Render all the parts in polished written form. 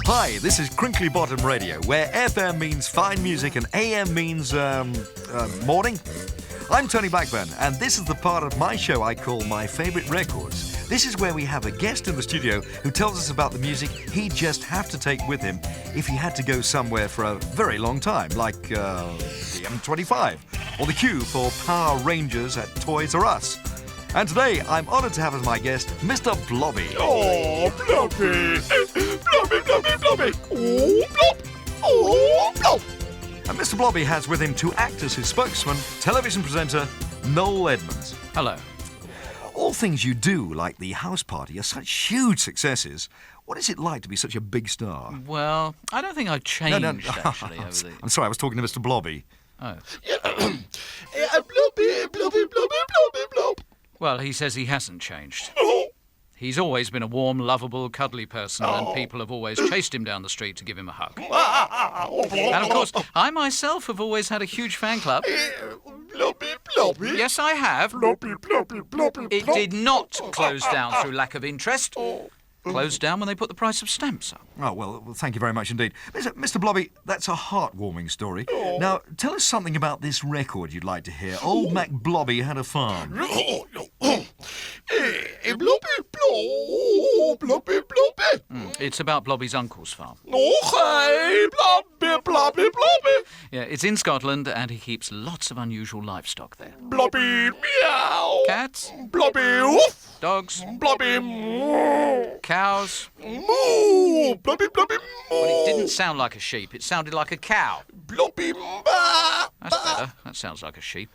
Hi, this is Crinkley Bottom Radio, where FM means fine music and AM means, morning. I'm Tony Blackburn, and this is the part of my show I call My Favourite Records. This is where we have a guest in the studio who tells us about the music he'd just have to take with him if he had to go somewhere for a very long time, like the M25, or the queue for Power Rangers at Toys R Us. And today, I'm honoured to have as my guest, Mr. Blobby. Oh, Blobby! Blobby, Blobby, Blobby! Oh, Blob! Oh, Blob! And Mr. Blobby has with him to act as his spokesman, television presenter Noel Edmonds. Hello. All things you do, like the house party, are such huge successes. What is it like to be such a big star? Well, I don't think I've changed, actually, over the... I'm sorry, I was talking to Mr. Blobby. Oh. Blobby, Blobby, Blobby, Blobby, Blob! Well, he says he hasn't changed. Oh. He's always been a warm, lovable, cuddly person, and people have always chased him down the street to give him a hug. And, of course, I myself have always had a huge fan club. Blobby, Blobby! Yes, I have. Blobby, Blobby, Blobby, It did not close down through lack of interest. Closed down when they put the price of stamps up. Oh, well, thank you very much indeed. Mr. Blobby, that's a heartwarming story. Now, tell us something about this record you'd like to hear. Old MacBlobby Had A Farm. Blobby, Blobby, Blobby! It's about Blobby's uncle's farm. Okay, Blobby, Blobby, Blobby! Yeah, it's in Scotland, and he keeps lots of unusual livestock there. Blobby, meow! Cats, Blobby, woof! dogs, Blobby, moo! cows. Moo! Blobby, Blobby, moo! Well, it didn't sound like a sheep. It sounded like a cow. Blobby, ba! That's better. That sounds like a sheep.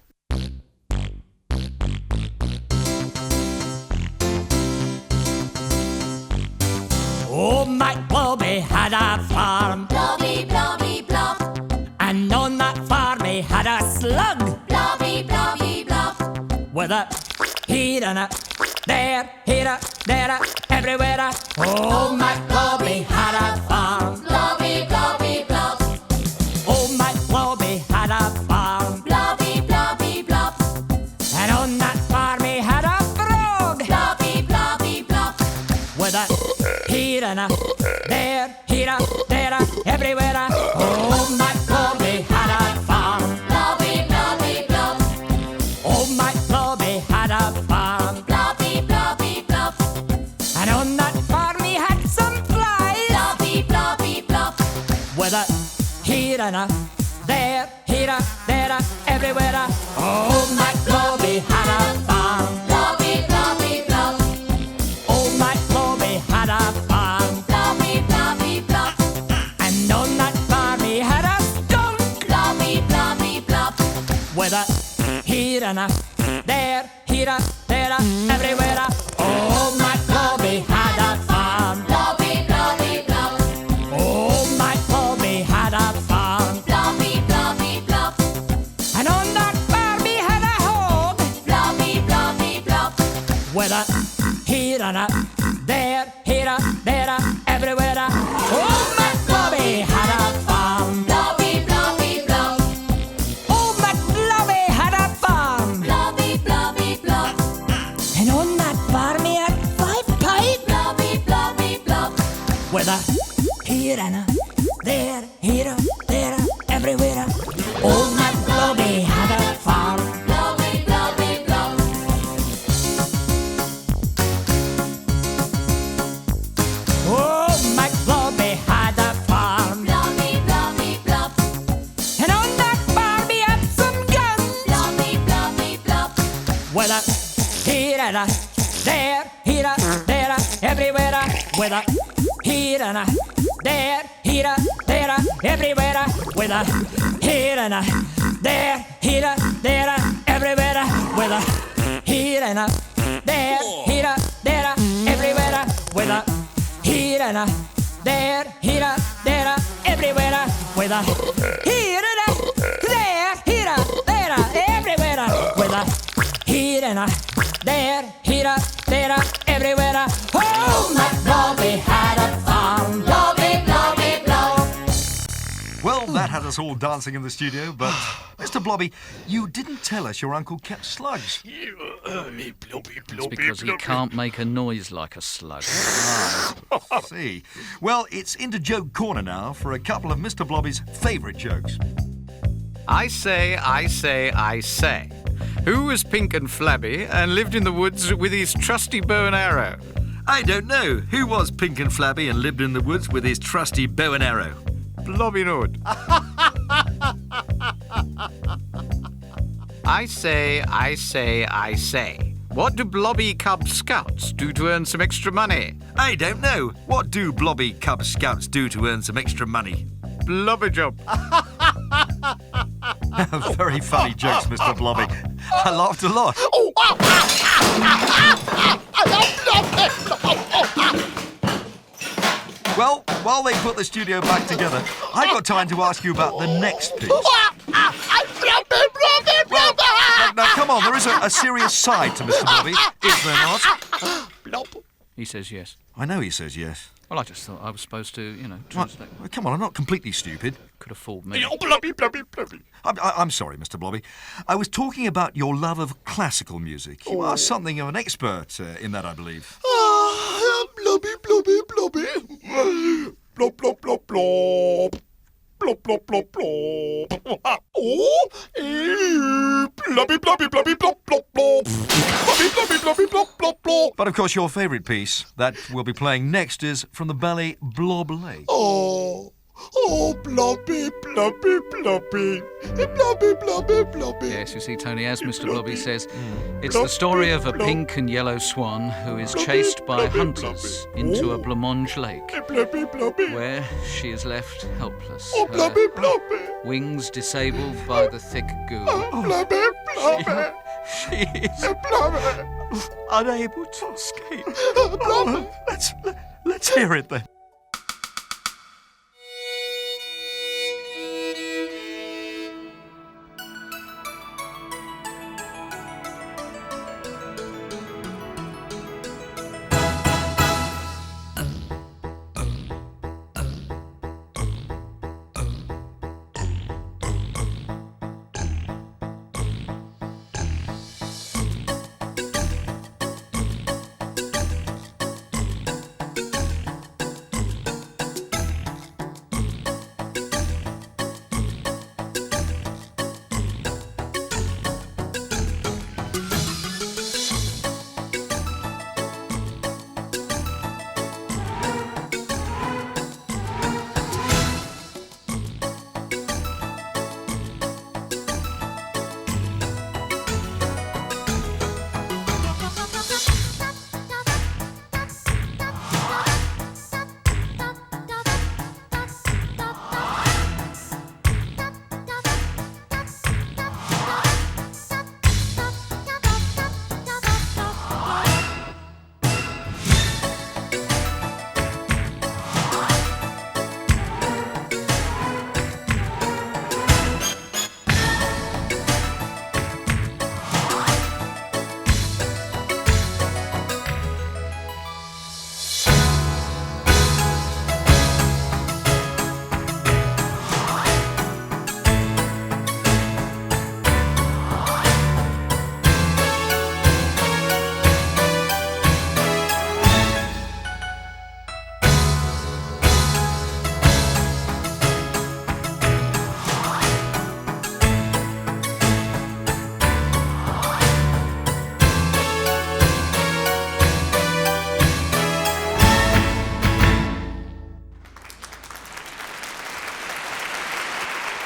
Oh, MacBlobby had a farm, Blobby, Blobby, Blob. and on that farm he had a slug Blobby, Blobby, Blob. with a here and a there, everywhere. Oh, MacBlobby had a farm. Blobby, Blobby, Blob. Oh, MacBlobby had a farm, Blobby, Blobby, Blob. and on that farm he had a frog Blobby, Blobby, Blob. with a here and a there, everywhere. Oh, MacBlobby had a farm. Blobby, Blobby, Blob. Oh, MacBlobby had a farm, Blobby, Blobby, Blob. and on that farm he had some flies Blobby, Blobby, Blob. with a here and a there, everywhere. Oh, MacBlobby had a farm. Blobby, Blobby, Blob. Oh, MacBlobby had a farm, Blobby, Blobby, Blob. and on that farm he had a skunk Blobby, Blobby, Blob. with a here and a there, everywhere. Oh, MacBlobby had a farm. Blobby, Blobby, Blob. Oh, MacBlobby had a farm, Blobby, Blobby, Blob. and on that farm he had a hog Blobby, Blobby, Blob. with a here and a there, everywhere. Oh, MacBlobby had a farm. Blobby, Blobby, Blob. Oh, MacBlobby had a farm, Blobby, Blobby, Blob. and on that farm he had 5 pies Blobby, Blobby, Blob. with a here and a there, everywhere. Oh, MacBlobby had a farm. Blobby, Blobby, Blob. Oh, MacBlobby had a farm, Blobby, Blobby, Blob. and on that farm he had some guns Blobby, Blobby, Blob. with a here and a there, everywhere. With a here and a there, everywhere. With a here and a there, everywhere. With a here and a there, everywhere. With a here and a there, everywhere. With a here and a there, everywhere. With a here and a there, everywhere. Oh, MacBlobby had a farm. Blobby, Blobby, Blob. Well, that had had us all dancing in the studio, but Mr. Blobby, you didn't tell us your uncle kept slugs. It's because he can't make a noise like a slug. See. Well, it's into joke corner now for a couple of Mr. Blobby's favourite jokes. I say. Who was pink and flabby and lived in the woods with his trusty bow and arrow? I don't know. Who was pink and flabby and lived in the woods with his trusty bow and arrow? Blobbylock. I say. What do Blobby Cub Scouts do to earn some extra money? I don't know. What do Blobby Cub Scouts do to earn some extra money? Blobby job. Very funny jokes, Mr. Blobby. I laughed a lot. Well, while they put the studio back together, I got time to ask you about the next piece. Now, come on, there is a serious side to Mr. Blobby, is there not? He says yes. I know he says yes. Well, I just thought I was supposed to, translate. Well, come on, I'm not completely stupid. Could have fooled me. I'm sorry, Mr. Blobby. I was talking about your love of classical music. You are something of an expert in that, I believe. Blobby. Blob, blob, blob, blob. Blob, blob, blob, blob. Blobby, blobby, blobby, blob, blob, blob. Blobby, blobby, blobby, blob, blob, blob. But of course, your favourite piece that we'll be playing next is from the ballet Blob Lake. Blobby, blobby, blobby. Blobby, blobby, blobby. Yes, you see, Tony, as Mr. Blobby says, it's the story of a pink and yellow swan who is chased by hunters into a blancmange lake, Blobby, blobby. where she is left helpless. Blobby, blobby. Wings disabled by the thick goo. Blobby, blobby. She is Blobby. Unable to escape. Blobby. Let's hear it then.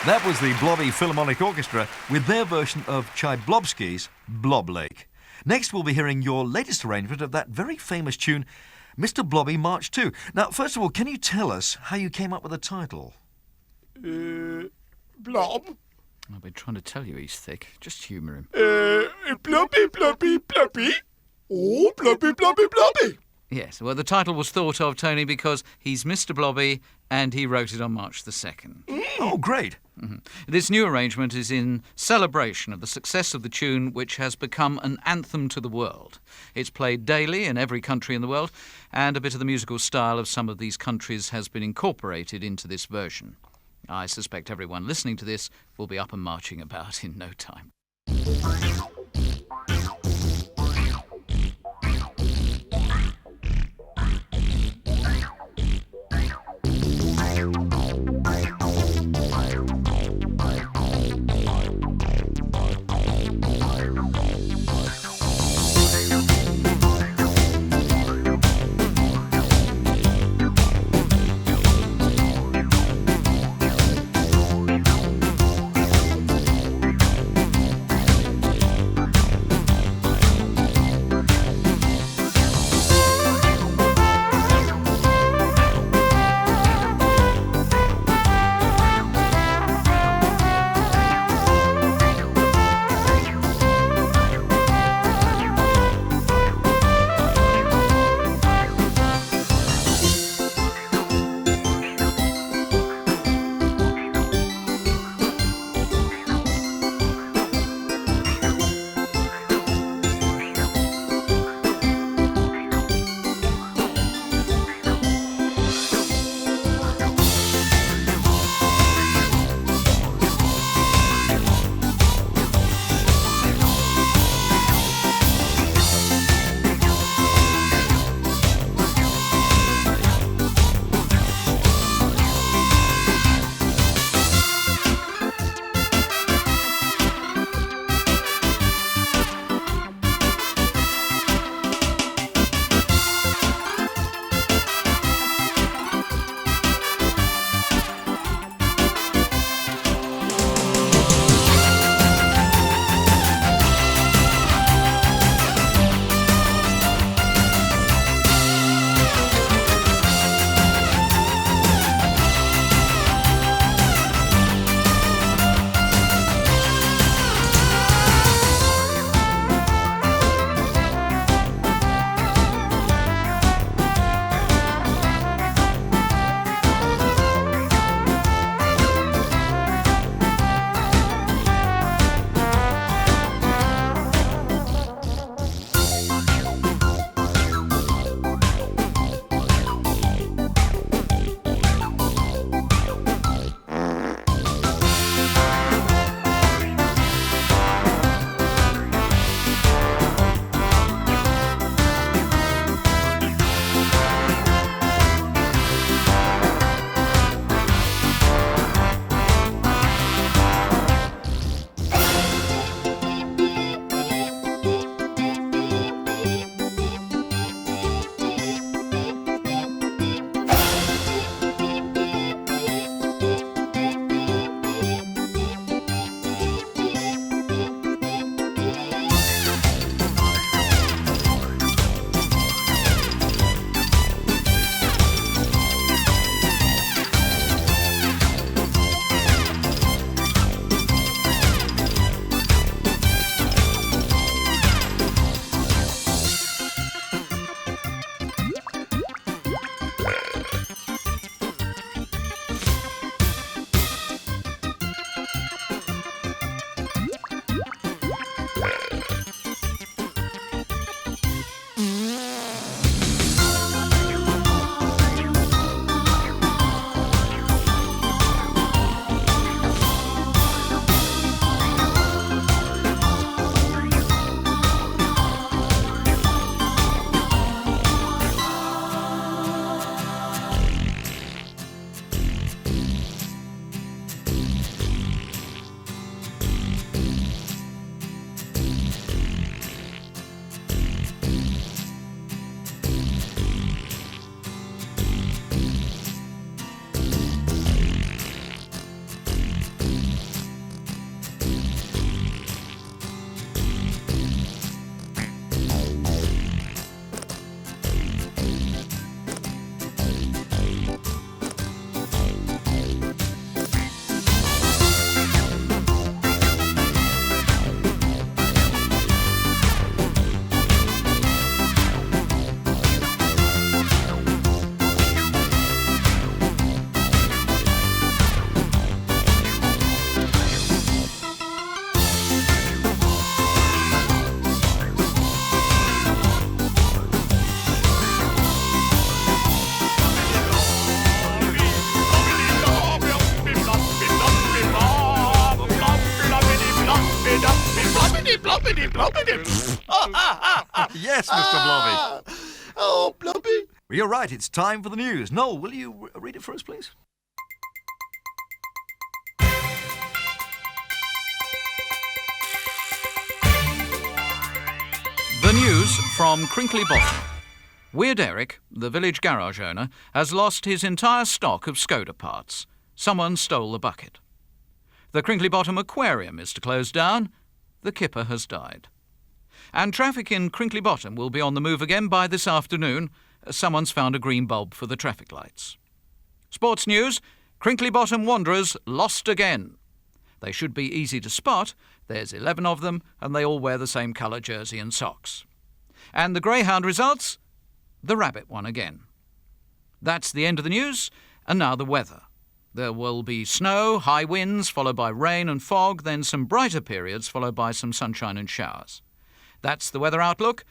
That was the Blobby Philharmonic Orchestra with their version of Tchaikovsky's Blob Lake. Next, we'll be hearing your latest arrangement of that very famous tune, Mr. Blobby March 2. Now, first of all, can you tell us how you came up with the title? Blob. I've been trying to tell you he's thick. Just humour him. Blobby, blobby, blobby. Blobby, blobby, blobby. Yes, well, the title was thought of, Tony, because he's Mr. Blobby and he wrote it on March the 2nd. Oh, great. Mm-hmm. This new arrangement is in celebration of the success of the tune, which has become an anthem to the world. It's played daily in every country in the world, and a bit of the musical style of some of these countries has been incorporated into this version. I suspect everyone listening to this will be up and marching about in no time. blobbity, blobbity. Yes, Mr. Blobby. Oh, Blobby. Well, you're right, it's time for the news. Noel, will you read it for us, please? The news from Crinkley Bottom. Weird Eric, the village garage owner, has lost his entire stock of Skoda parts. Someone stole the bucket. The Crinkley Bottom aquarium is to close down. The kipper has died. And traffic in Crinkley Bottom will be on the move again by this afternoon. Someone's found a green bulb for the traffic lights. Sports news. Crinkley Bottom Wanderers lost again. They should be easy to spot. There's 11 of them, and they all wear the same colour jersey and socks. And the greyhound results? The rabbit won again. That's the end of the news, and now the weather. There will be snow, high winds, followed by rain and fog, then some brighter periods, followed by some sunshine and showers. That's the weather outlook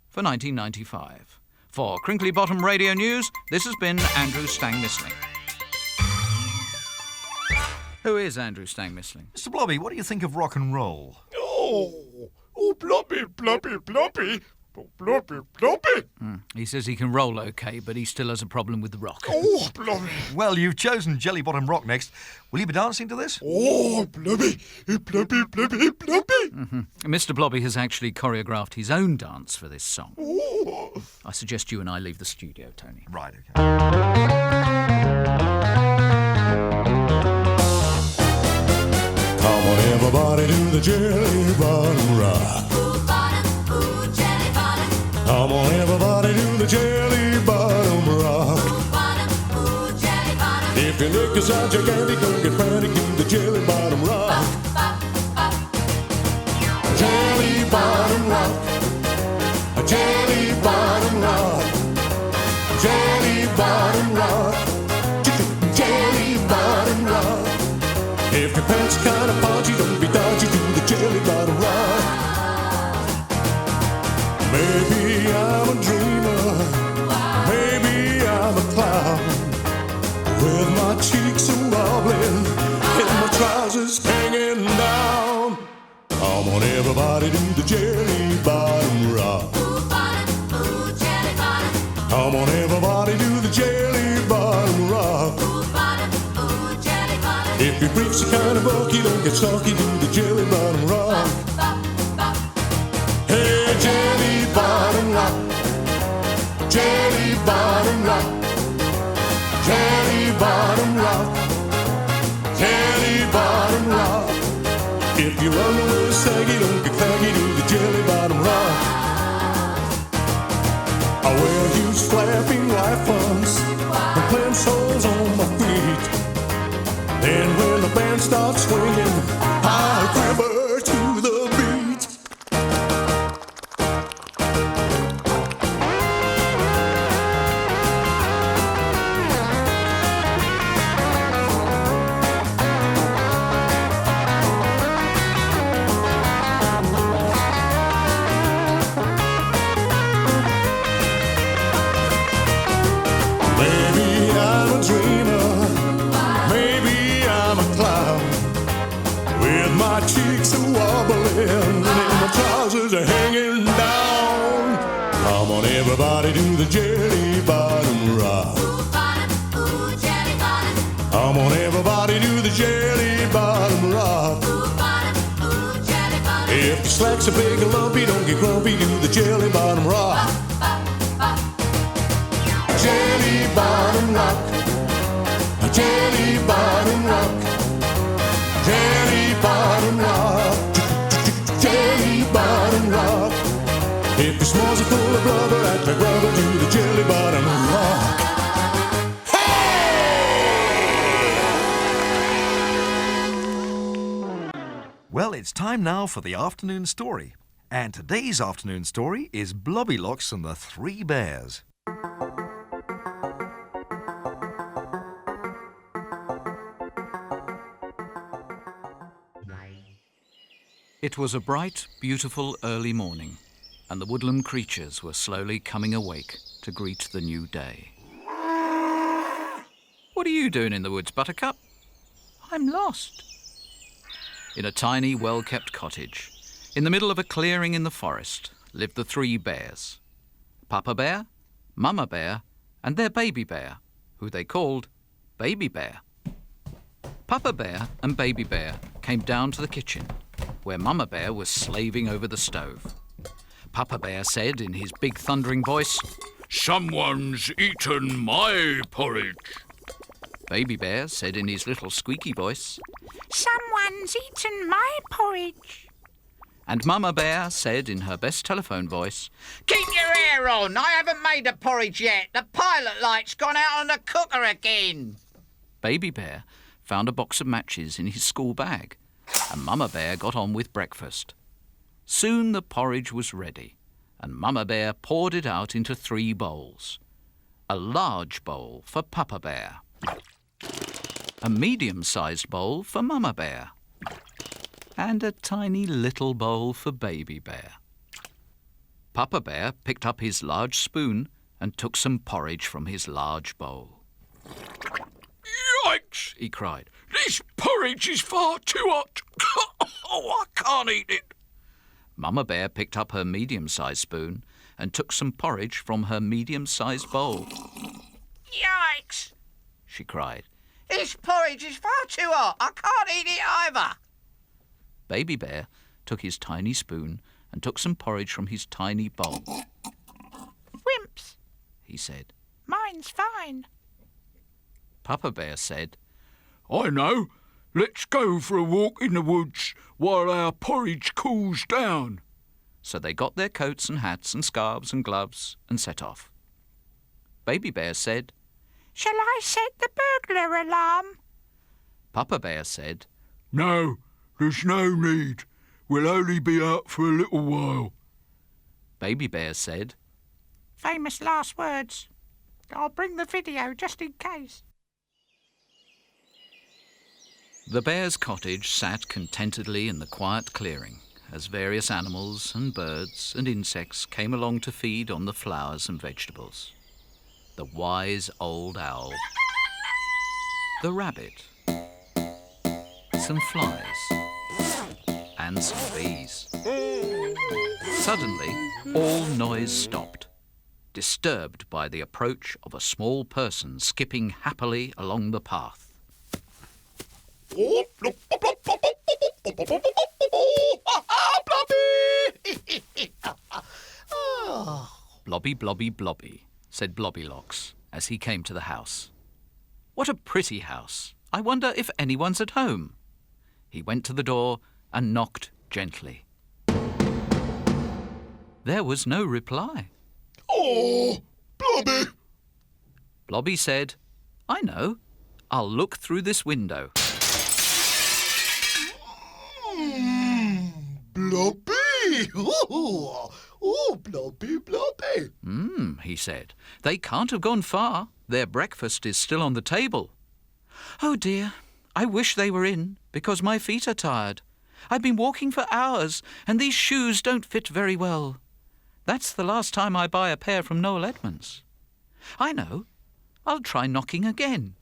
for 1995. For Crinkley Bottom Radio News, this has been Andrew Stang-Missling. Who is Andrew Stang-Missling? Mr. Blobby, what do you think of rock and roll? Oh, Blobby, Blobby, Blobby. Oh, Blobby, Blobby. He says he can roll okay, but he still has a problem with the rock. Oh, Blobby. Well, you've chosen Jelly Bottom Rock next. Will you be dancing to this? Oh, Blobby, Blobby, Blobby, Blobby. Mr. Blobby has actually choreographed his own dance for this song. Oh. I suggest you and I leave the studio, Tony. Right, okay. Come on, everybody, do the Jelly Bottom Rock. Ooh, bottom, ooh, jelly bottom. Come on, everybody, do the Jelly Bottom Rock. Ooh, bottom, ooh, jelly bottom. If your neck is out your candy, go get ready, do the Jelly Bottom Rock. Jelly Bottom Rock. A Jelly Bottom Rock. Jelly Bottom Rock. Jelly Bottom Rock. If your pants are kind of podgy, don't be dodgy, do the Jelly Bottom Rock. Maybe I'm a dreamer, maybe I'm a clown, with my cheeks a wobbling and my trousers hanging down. Come on, everybody, do the Jelly Bottom Rock. Ooh, bottom, ooh, jelly bottom. Come on, everybody, do the Jelly Bottom Rock. Ooh, bottom, ooh, jelly bottom. If your briefs are kind of bulky, don't get sulky, do the Jelly Bottom Rock. Hey, Jelly Bottom Rock. Jelly Bottom Rock. Jelly Bottom Rock. Jelly Bottom Rock. If your underwear is saggy, don't get claggy, do the Jelly Bottom Rock. I wear huge flapping white fronts and clam soles on my feet. And when the band starts swinging, I quiver to the beat. Maybe I'm a dreamer, maybe I'm a clown, with my cheeks a wobbling and my trousers are hanging down. Come on, everybody, do the Jelly Bottom Rock. Ooh, bottom, ooh, jelly bottom. Come on, everybody, do the Jelly Bottom Rock. Ooh, bottom, ooh, jelly bottom. If your slacks are big and lumpy, don't get grumpy, do the Jelly Bottom Rock. Jelly Bottom Rock. A Jelly Bottom Rock. Jelly Bottom Rock. Jelly Bottom Rock. If your s'mores are full of rubber, act like rubber, do the Jelly Bottom Rock. Well, it's time now for the afternoon story. And today's afternoon story is Blobbylock and the Three Bears. It was a bright, beautiful early morning, and the woodland creatures were slowly coming awake to greet the new day. What are you doing in the woods, Buttercup? I'm lost. In a tiny, well-kept cottage, In the middle of a clearing in the forest lived the 3 bears. Papa Bear, Mama Bear, and their baby bear, who they called Baby Bear. Papa Bear and Baby Bear came down to the kitchen, where Mama Bear was slaving over the stove. Papa Bear said in his big thundering voice, Someone's eaten my porridge. Baby Bear said in his little squeaky voice, Someone's eaten my porridge. and Mama Bear said in her best telephone voice, Keep your hair on. I haven't made the porridge yet. The pilot light's gone out on the cooker again. Baby Bear found a box of matches in his school bag, and Mama Bear got on with breakfast. Soon the porridge was ready, and Mama Bear poured it out into 3 bowls. A large bowl for Papa Bear, a medium-sized bowl for Mama Bear, and a tiny little bowl for Baby Bear. Papa Bear picked up his large spoon and took some porridge from his large bowl. Yikes! He cried. This porridge is far too hot. Oh, I can't eat it. Mama Bear picked up her medium-sized spoon and took some porridge from her medium-sized bowl. Yikes! She cried. This porridge is far too hot. I can't eat it either. Baby Bear took his tiny spoon and took some porridge from his tiny bowl. Wimps. He said. Mine's fine. Papa Bear said, I know. Let's go for a walk in the woods while our porridge cools down. So they got their coats and hats and scarves and gloves and set off. Baby Bear said, Shall I set the burglar alarm? Papa Bear said, No, there's no need. We'll only be out for a little while. Baby Bear said, Famous last words. I'll bring the video just in case. The bear's cottage sat contentedly in the quiet clearing as various animals and birds and insects came along to feed on the flowers and vegetables. The wise old owl, the rabbit, some flies, and some bees. Suddenly, all noise stopped, disturbed by the approach of a small person skipping happily along the path. Blobby, blobby, blobby, said Blobbylocks as he came to the house. What a pretty house. I wonder if anyone's at home. He went to the door and knocked gently. There was no reply. Oh, Blobby! Blobby said, I know. I'll look through this window. Blobby! Oh, Blobby, Blobby. He said. They can't have gone far. Their breakfast is still on the table. Oh dear, I wish they were in, because my feet are tired. I've been walking for hours, and these shoes don't fit very well. That's the last time I buy a pair from Noel Edmonds. I know. I'll try knocking again.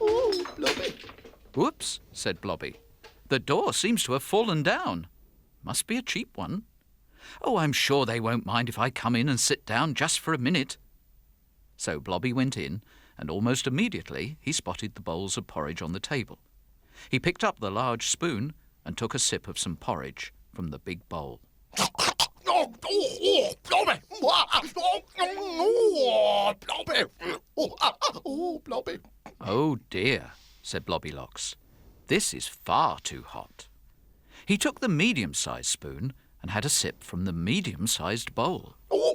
Oh, Blobby. Whoops, said Blobby. The door seems to have fallen down. Must be a cheap one. Oh, I'm sure they won't mind if I come in and sit down just for a minute. So Blobby went in, and almost immediately he spotted the bowls of porridge on the table. He picked up the large spoon and took a sip of some porridge from the big bowl. Oh, Blobby! Oh, Blobby! Oh, Blobby! Oh dear, said Blobbylocks. This is far too hot. He took the medium-sized spoon and had a sip from the medium-sized bowl. Oh,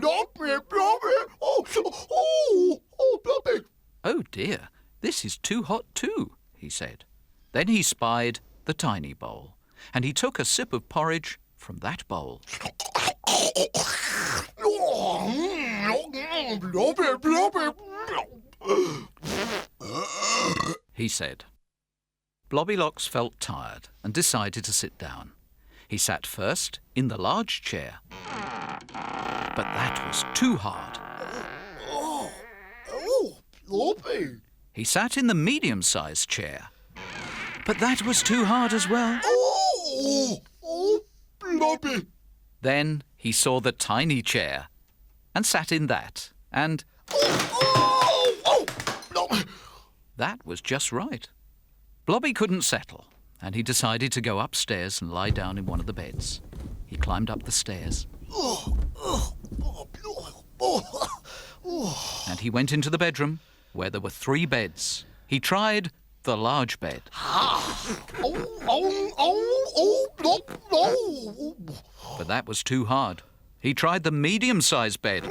Blobby, Blobby! Oh, Blobby! Oh dear, this is too hot too, he said. Then he spied the tiny bowl, and he took a sip of porridge from that bowl. Blobby, Blobby! He said. Blobbylocks felt tired and decided to sit down. He sat first in the large chair. But that was too hard. Oh, Blobby! He sat in the medium-sized chair. But that was too hard as well. Oh, Blobby. Then he saw the tiny chair and sat in that. And Blobby. that was just right. Blobby couldn't settle, and he decided to go upstairs and lie down in one of the beds. He climbed up the stairs. And he went into the bedroom, where there were 3 beds. He tried the large bed. But that was too hard. He tried the medium-sized bed.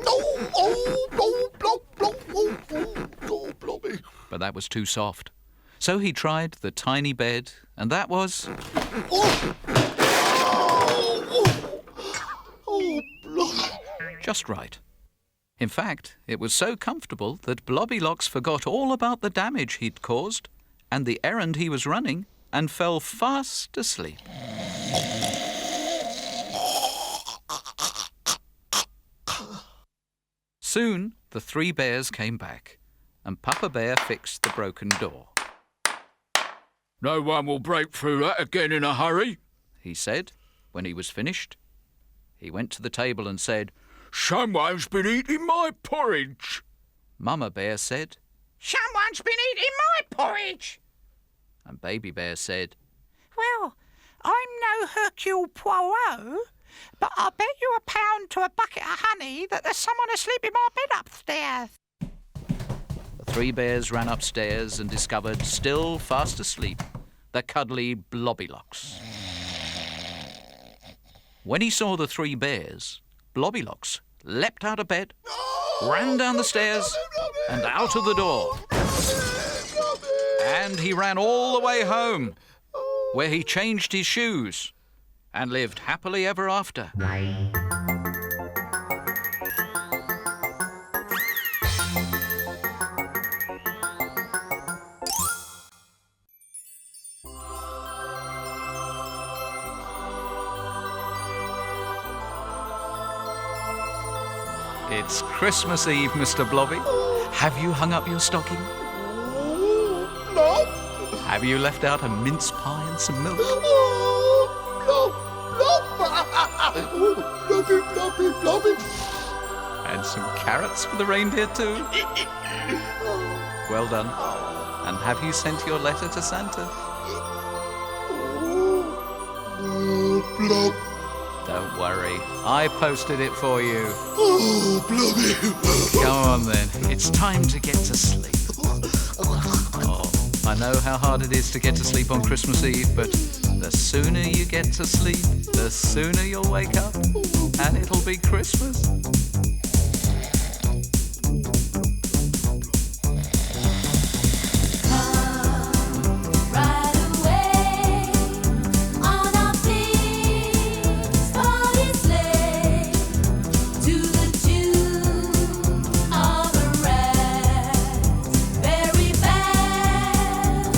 But that was too soft. So he tried the tiny bed, and that was... just right. In fact, it was so comfortable that Blobbylocks forgot all about the damage he'd caused and the errand he was running and fell fast asleep. Soon, the 3 bears came back, and Papa Bear fixed the broken door. No one will break through that again in a hurry, He said, when he was finished. He went to the table and said, Someone's been eating my porridge. Mama Bear said, Someone's been eating my porridge. and Baby Bear said, Well, I'm no Hercule Poirot, but I'll bet you £1 to a bucket of honey that there's someone asleep in my bed upstairs. The 3 bears ran upstairs and discovered, still fast asleep, the cuddly Blobbylocks. When he saw the 3 bears, Blobbylocks leapt out of bed, ran down the stairs, and out of the door. And he ran all the way home, where he changed his shoes and lived happily ever after. It's Christmas Eve, Mr. Blobby. Have you hung up your stocking? No. Have you left out a mince pie and some milk? Blobby. And some carrots for the reindeer too? Well done. And have you sent your letter to Santa? Blob. Don't worry, I posted it for you. Oh, Blobby. Go on then, it's time to get to sleep. Oh, I know how hard it is to get to sleep on Christmas Eve, but the sooner you get to sleep, the sooner you'll wake up, and it'll be Christmas. Right away on our big spotted sleigh to the tune of a raspberry band.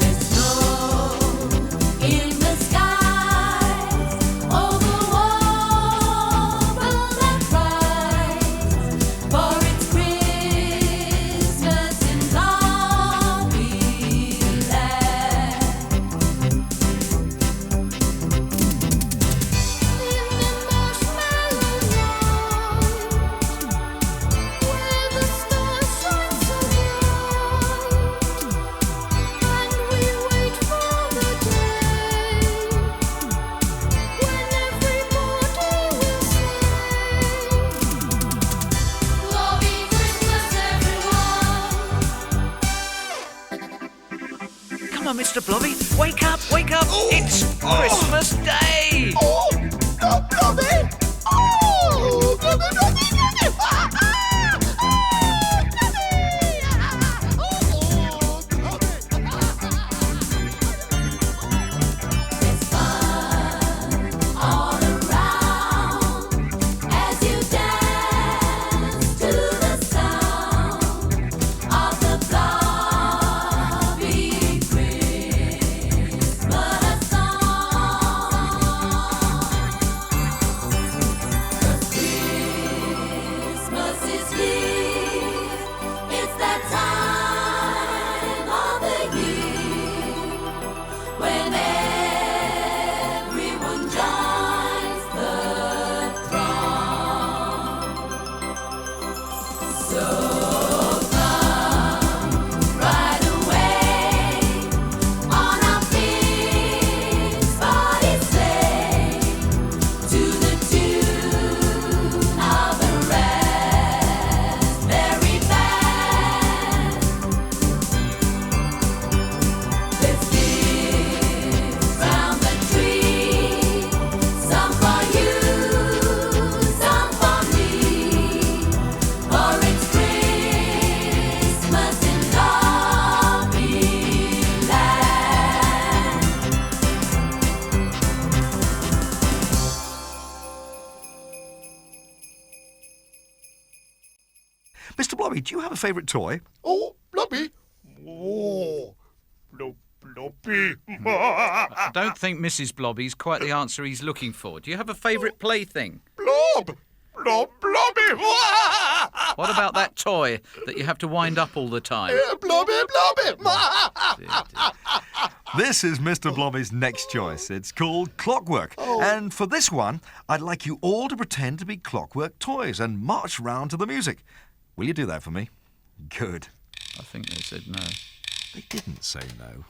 There's snow in the skies over Warble and Price, for it's Christmas in Blobbyland. In the marshmallow night, where the stars shine so bright, and we wait for the day when everybody will say, Blobby Christmas, everyone. Come on, Mr. Blobby, wake up, wake up! It's Christmas Day! Oh, Blobby. Oh, Blobby. It's fun all around as you dance to the sound of the Blobby Christmas song. Blobby, do you have a favourite toy? Oh, Blobby. Oh, Blobby. I don't think Mrs. Blobby's quite the answer he's looking for. Do you have a favourite plaything? Blob. Blobby. What about that toy that you have to wind up all the time? Blobby. This is Mr. Blobby's next choice. It's called Clockwork. And for this one, I'd like you all to pretend to be Clockwork toys and march round to the music. Will you do that for me? Good. I think they said no. They didn't say no.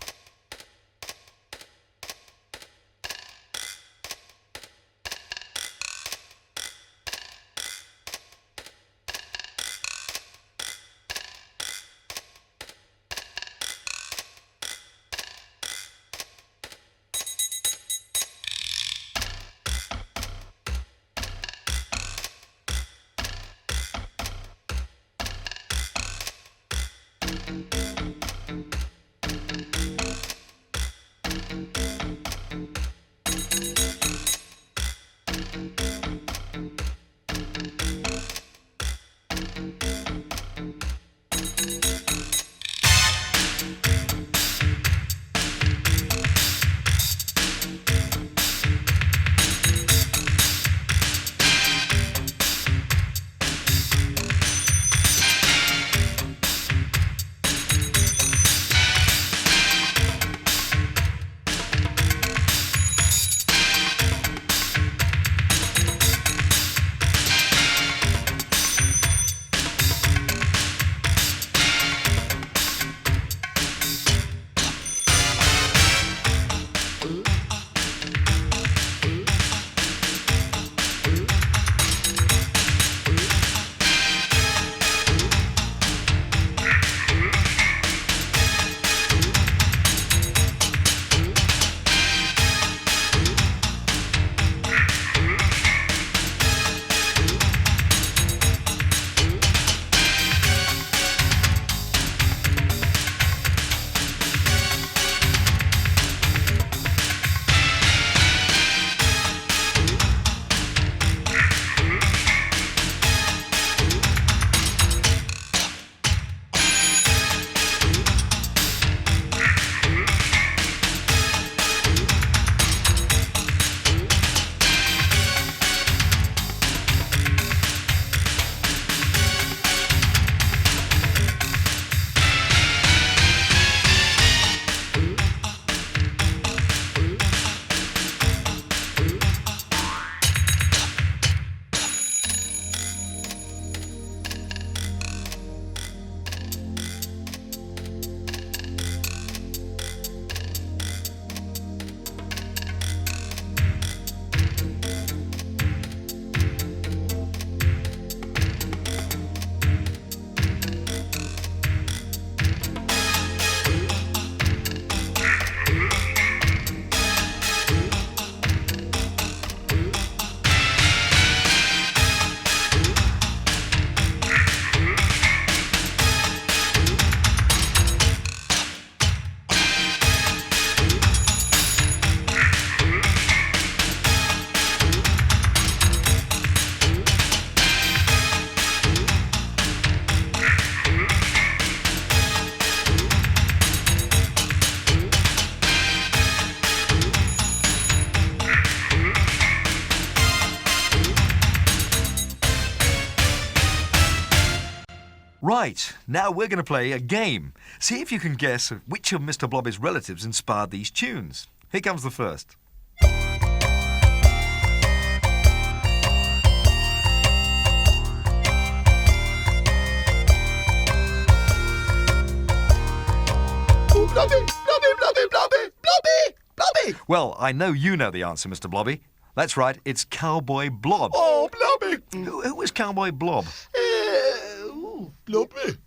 Right, now we're going to play a game. See if you can guess which of Mr. Blobby's relatives inspired these tunes. Here comes the first. Oh, Blobby, Blobby, Blobby, Blobby, Blobby, Blobby. Well, I know you know the answer, Mr. Blobby. That's right, it's Cowboy Blob. Oh, Blobby. Who was Cowboy Blob? Blobby.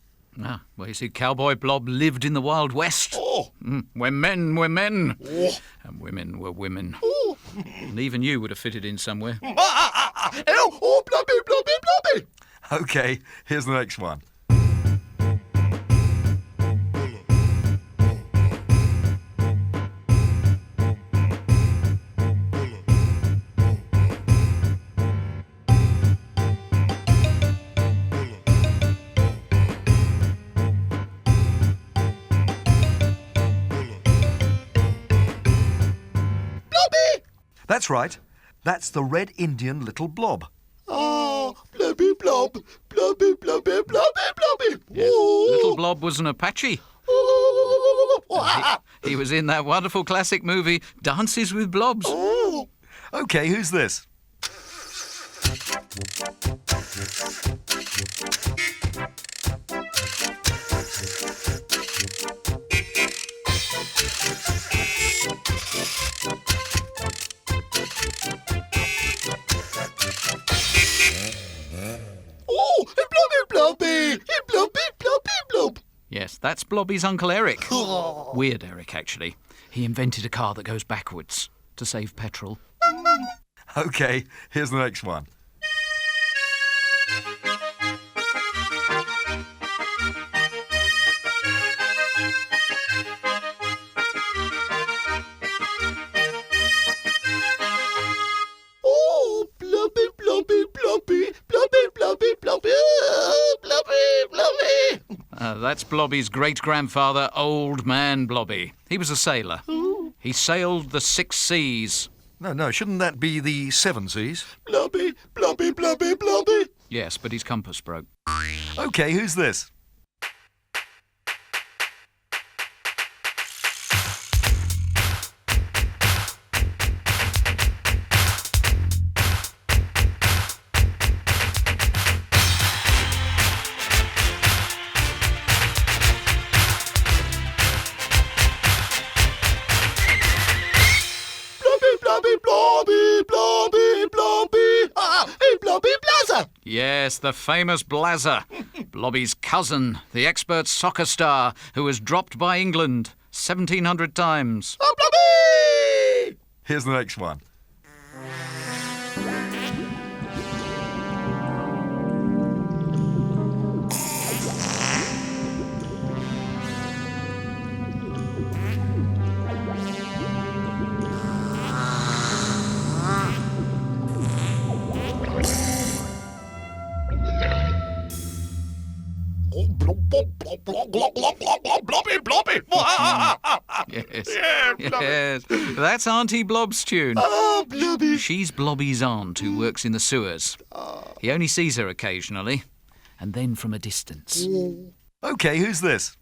Ah, well, you see, Cowboy Blob lived in the Wild West. Oh. Where men were men. Oh. And women were women. Oh. And even you would have fitted in somewhere. Oh, Blobby, Blobby, Blobby. OK, here's the next one. That's right. That's the red Indian little blob. Ah, Blobby Blob, Blobby, Blobby, Blobby, Blobby. Yes. Little Blob was an Apache. He was in that wonderful classic movie, Dances with Blobs. OK, who's this? Oh, Blobby, Blobby, Blobby, Blobby, Blob. Yes, that's Blobby's Uncle Eric. Weird Eric, actually. He invented a car that goes backwards to save petrol. OK, here's the next one. Oh, Blobby, Blobby, Blobby, Blobby, Blobby, Blobby, Blobby, Blobby. That's Blobby's great-grandfather, Old Man Blobby. He was a sailor. He sailed the 6 seas. No, shouldn't that be the 7 seas? Blobby, Blobby, Blobby, Blobby. Yes, but his compass broke. OK, who's this? Blobby, Blobby, Blobby, Blobby. Ah, hey, Blobby Blazer. Yes, the famous Blazer. Blobby's cousin, the expert soccer star who was dropped by England 1,700 times. Oh, Blobby. Here's the next one. Blobby, Blobby. Yes. Yeah, Blobby. Yes. That's Auntie Blob's tune. Ah, Blobby. She's Blobby's aunt who works in the sewers. He only sees her occasionally, and then from a distance. OK, who's this?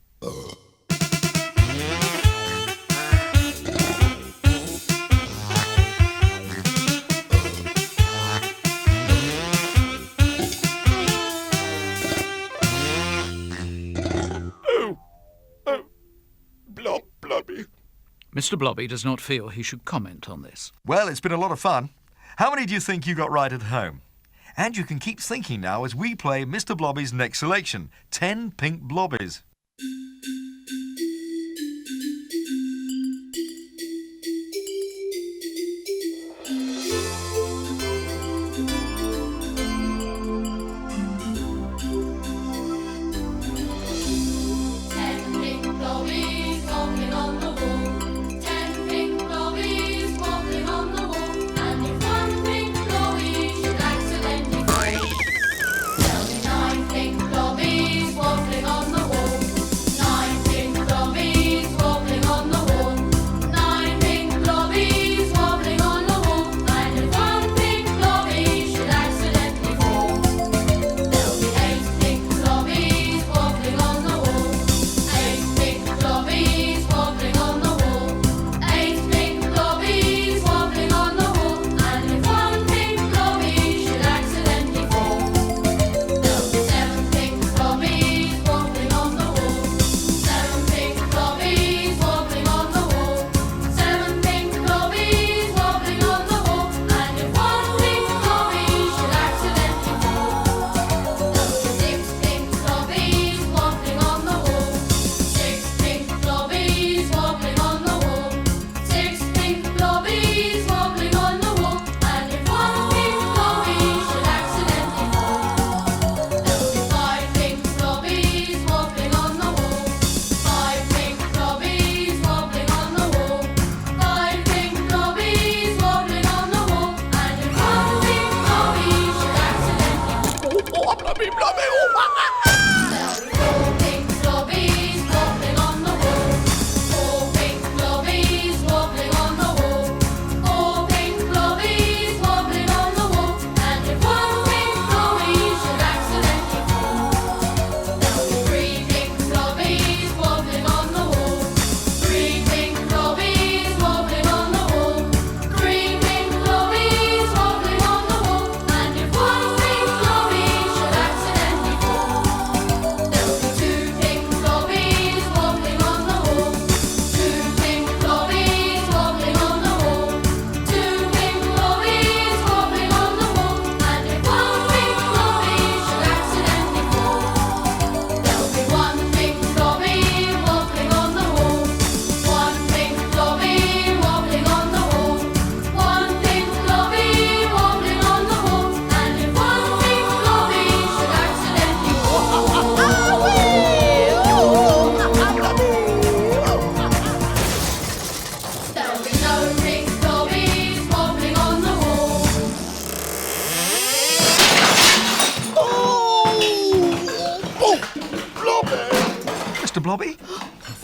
Blobby. Mr. Blobby does not feel he should comment on this. Well, it's been a lot of fun. How many do you think you got right at home? And you can keep thinking now as we play Mr. Blobby's next selection, 10 Pink Blobbies.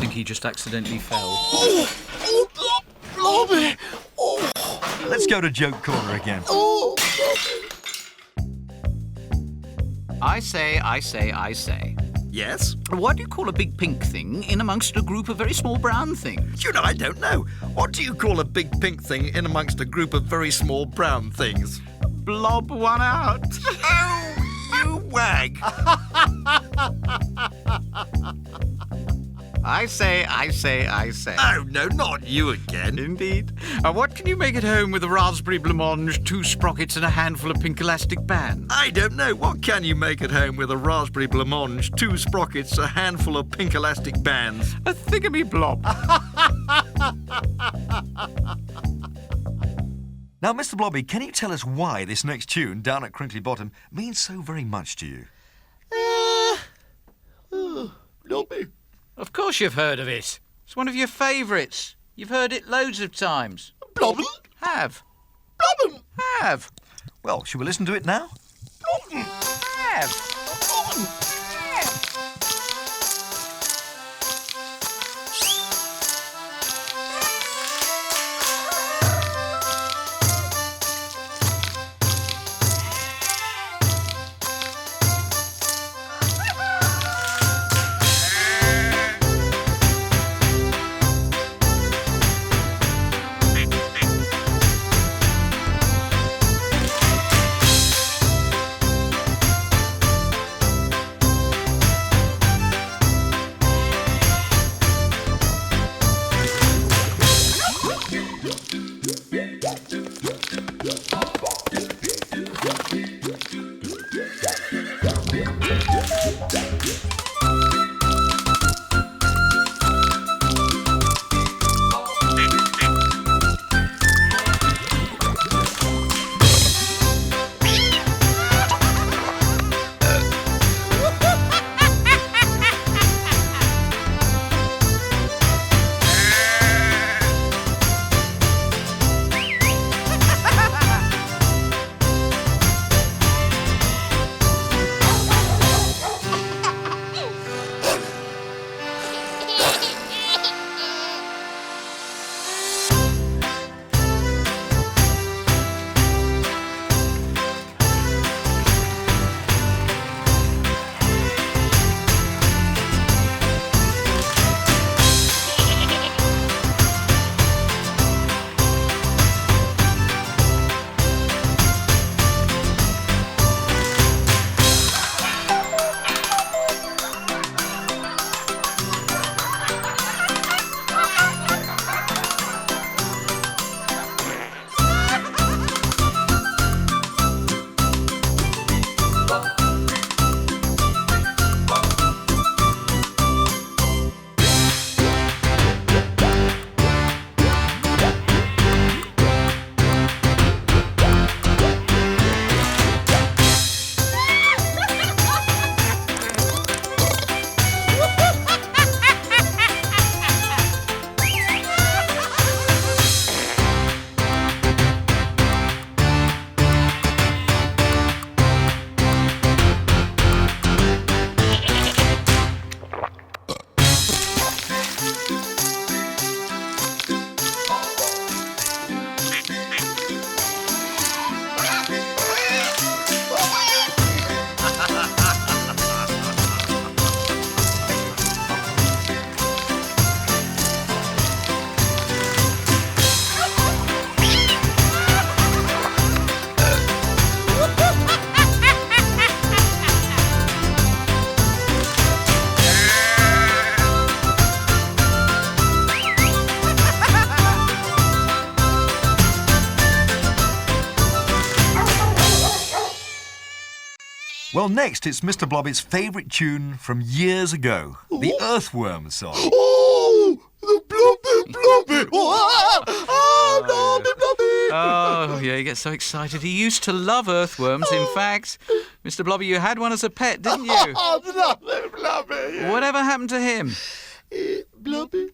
think he just accidentally fell. Oh, Blobby! Oh, Let's go to joke corner again. oh, I say. Yes? What do you call a big pink thing in amongst a group of very small brown things? You know, I don't know. What do you call a big pink thing in amongst a group of very small brown things? Blob one out. Oh, you wag. I say. Oh, no, not you again. Indeed. What can you make at home with a raspberry blancmange, 2 sprockets and a handful of pink elastic bands? I don't know. What can you make at home with a raspberry blancmange, 2 sprockets, a handful of pink elastic bands? A thingamy blob. Now, Mr. Blobby, can you tell us why this next tune, Down at Crinkley Bottom, means so very much to you? Blobby. Of course you've heard of it. It's one of your favourites. You've heard it loads of times. Blobby. Have. Blobby. Have. Well, shall we listen to it now? Blobby. Have. Well, next, it's Mr. Blobby's favourite tune from years ago, the Earthworm Song. Oh, the Blobby, Blobby. Oh, Blobby, Blobby. Oh, yeah, he gets so excited. He used to love earthworms. In fact, Mr. Blobby, you had one as a pet, didn't you? Oh, Blobby, Blobby. Yeah. Whatever happened to him? Blobby.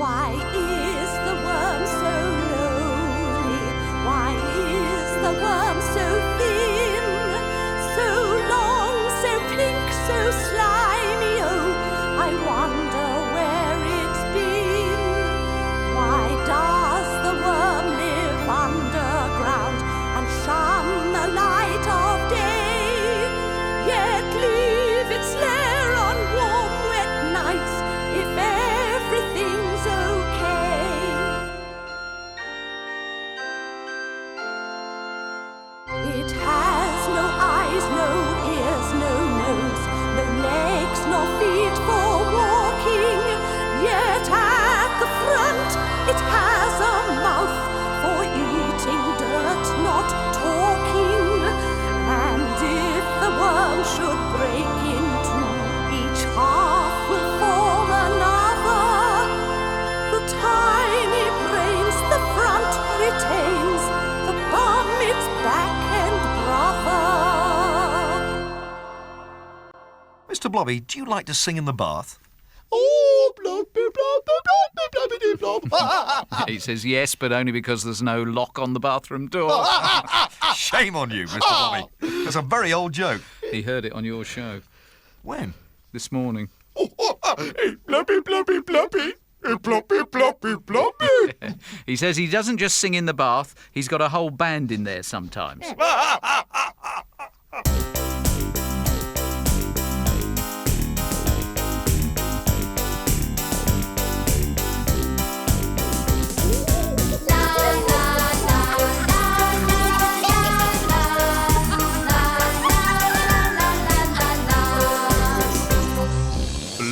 Why is the worm so lonely? Why is the worm so thin? So long, so pink, so slimy, oh, I wonder where it's been. Why does the worm live underground and shun the light of day, yet leave its lair on warm, wet nights if everything's okay? It has no eyes, no ears, no nose, no legs nor feet for walking, yet at the front it has a mouth for eating dirt, not talking. And if the worm should break in two, each half will form another. The tiny brains the front retains, the bum its back and brother. Mr. Blobby, do you like to sing in the bath? Oh, blobby, blobby, blobby, blobby, blob. He says yes, but only because there's no lock on the bathroom door. Shame on you, Mr. Blobby. That's a very old joke. He heard it on your show When? this morning. Blobby, blobby, blobby. Blobby, blobby, blobby. He says he doesn't just sing in the bath, he's got a whole band in there sometimes.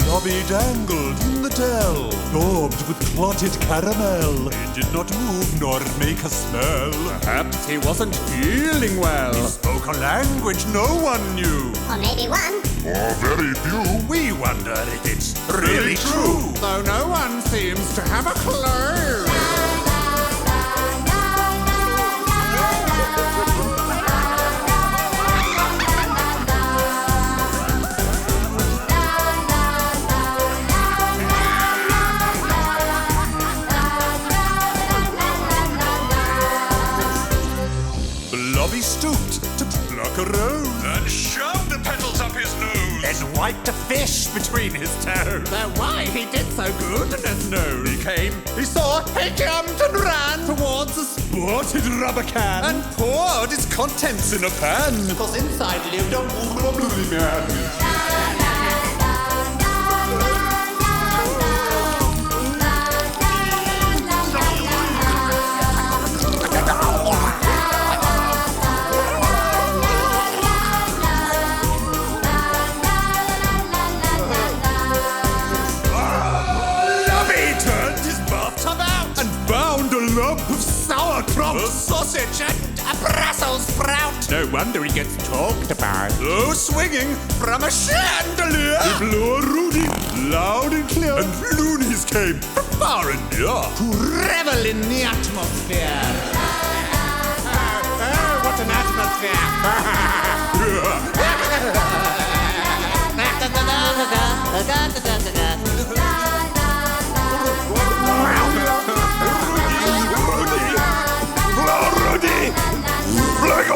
Blobby dangled in the dell, daubed with clotted caramel. He did not move nor make a smell. Perhaps he wasn't feeling well. He spoke a language no one knew. Or maybe one. Or very few. We wonder if it's really true. Though no one seems to have a clue. Blobby stooped to pluck a rose and shoved the petals up his nose. Then wiped a fish between his toes. Though why he did so goodness knows. He came, he saw, he jumped and ran towards a sported rubber can and poured its contents in a pan. Cause inside lived a woolly man. A sausage and a Brussels sprout. No wonder he gets talked about. So swinging from a chandelier, he blew a Rudy loud and clear, and loonies came from far and near To revel in the atmosphere. Oh, what an atmosphere.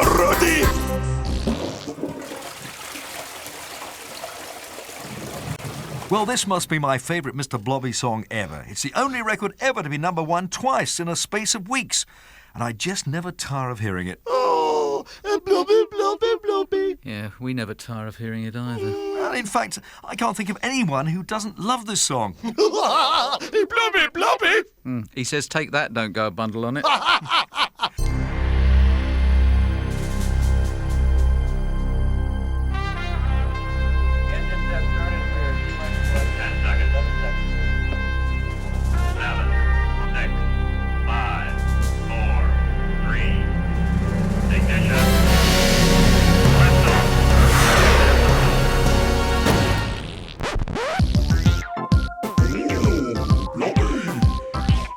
Rudy. Well, this must be my favourite Mr. Blobby song ever. It's the only record ever to be #1 twice in a space of weeks, and I just never tire of hearing it. Oh, blobby, blobby, blobby. Yeah, we never tire of hearing it either. And in fact, I can't think of anyone who doesn't love this song. Blobby, blobby. He says take that, don't go a bundle on it.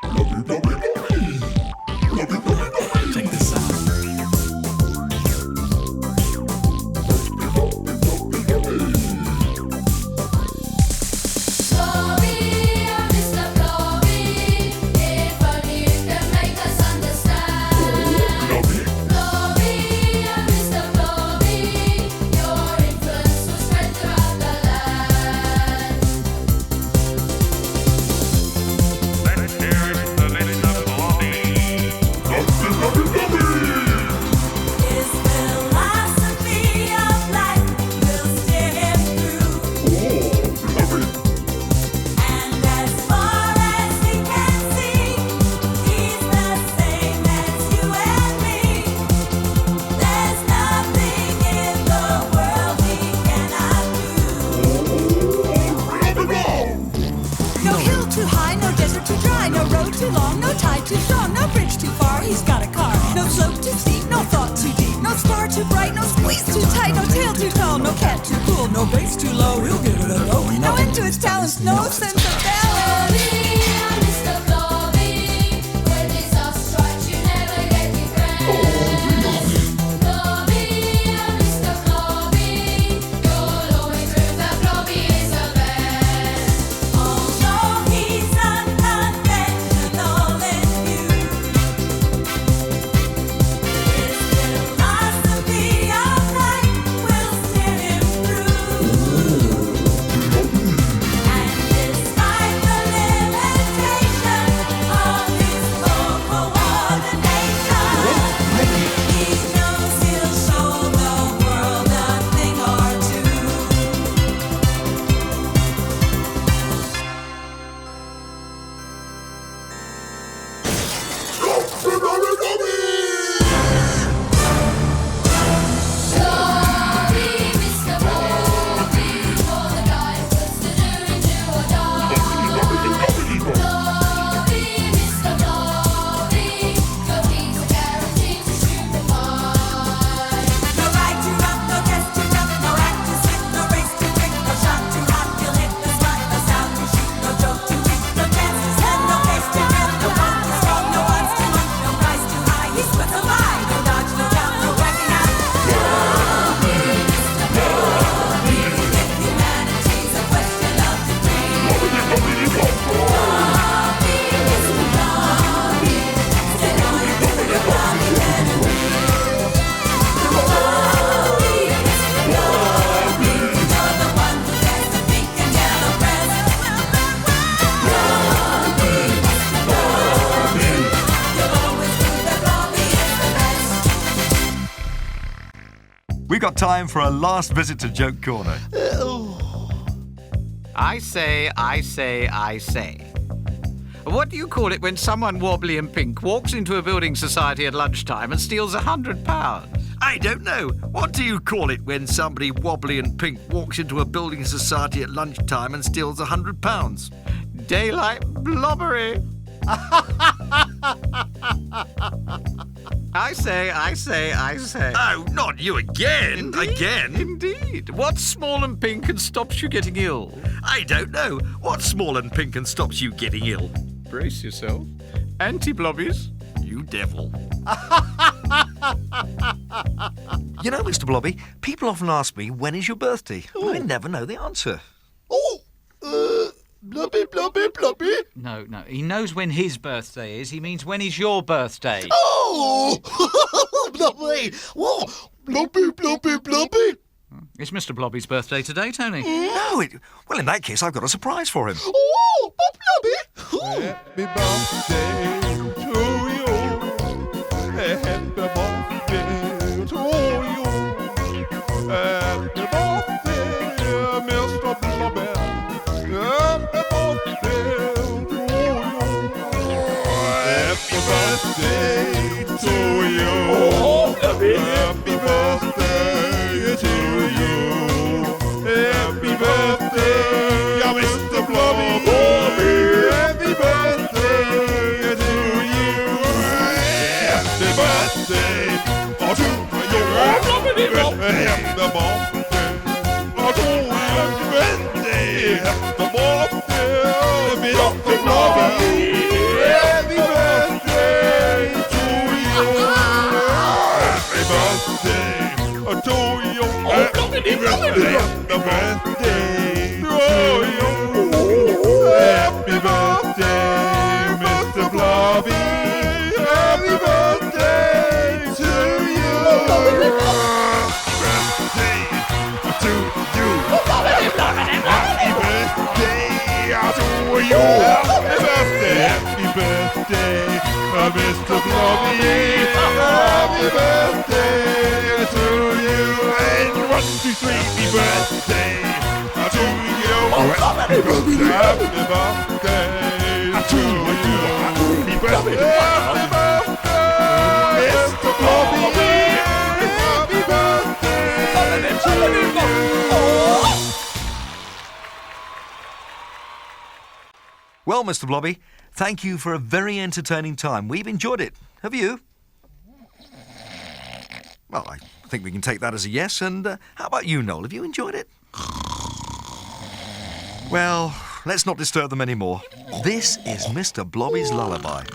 Blobby, blobby, blobby. road too long, no tie too strong, no bridge too far, he's got a car. No slope too steep, no thought too deep, no star too bright, no squeeze too tight, no tail too tall, no cat too cool, no bass too low, he'll give it a go. No end to his talents, no sense of balance. Mr. Blobby, with his stripes you never get your friends. Blobby, Mr. Blobby, you'll always prove that Blobby is the best. Although he's unconventional in view, his philosophy of life will steer him through. And despite the limitation of his vocal coordination, he knows he'll show the world a thing or two. Blobby, Mr. Blobby, you're the guy who puts the do into a dog. Blobby, Mr. Blobby, 'cause he's a guarantee to shoot the pie. No ride too rough, no test too tough, no act too slick, no race too quick, no shot too hot, he'll hit the spot, no sound too chic, no joke too weak, no chance too slim, no face too good, no one too strong, no odds too much, no price too high, he's with a lie, no dodge, no doubt, no backing out. Blobby, Mr. Blobby, if humanity's a question of degree. Blobby, Mr. Blobby, stand on your own, your Blobby pedigree. Blobby, Mr. Blobby, you're the one who wears the pink and yellow breast. Blobby, Mr. Blobby, you'll always prove that Blobby is the best. We've got time for a last visit to Joke Corner. I say. What do you call it when someone wobbly and pink walks into a building society at lunchtime and steals £100? I don't know. What do you call it when somebody wobbly and pink walks into a building society at lunchtime and steals £100? Daylight blobbery. I say. Oh, not you again. Again? Indeed. What's small and pink and stops you getting ill? I don't know. What's small and pink and stops you getting ill? Brace yourself. Anti-blobbies. You devil. You know, Mr. Blobby, people often ask me, when is your birthday? I never know the answer. Blobby, Blobby, Blobby. No, he knows when his birthday is. He means when is your birthday. Oh! Blobby! Whoa! Blobby, Blobby, Blobby. It's Mr. Blobby's birthday today, Tony. No, well, in that case, I've got a surprise for him. Oh, Blobby! Happy birthday to you. Happy birthday to you. Happy birthday, Mr. Blobby. Happy birthday to you. Happy birthday to you. Happy birthday to you. Happy birthday, Mr. Blobby. Happy birthday to you. Happy birthday to you. Happy birthday to you. Happy birthday, Mr. Blobby. Happy birthday to you. Happy birthday to you. Happy birthday to you. Happy birthday, Mr. Blobby. Happy birthday to you. Happy birthday to you. Happy birthday to you. Happy birthday, Mr. Blobby. Happy birthday to you. And 1, 2, 3, happy birthday to you. Happy birthday, happy birthday to you. Happy birthday, Mr. Blobby. Happy birthday to you. Well, Mr. Blobby, thank you for a very entertaining time. We've enjoyed it. Have you? Well, I think we can take that as a yes. And how about you, Noel? Have you enjoyed it? Well, let's not disturb them anymore. This is Mr. Blobby's Lullaby.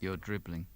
You're dribbling.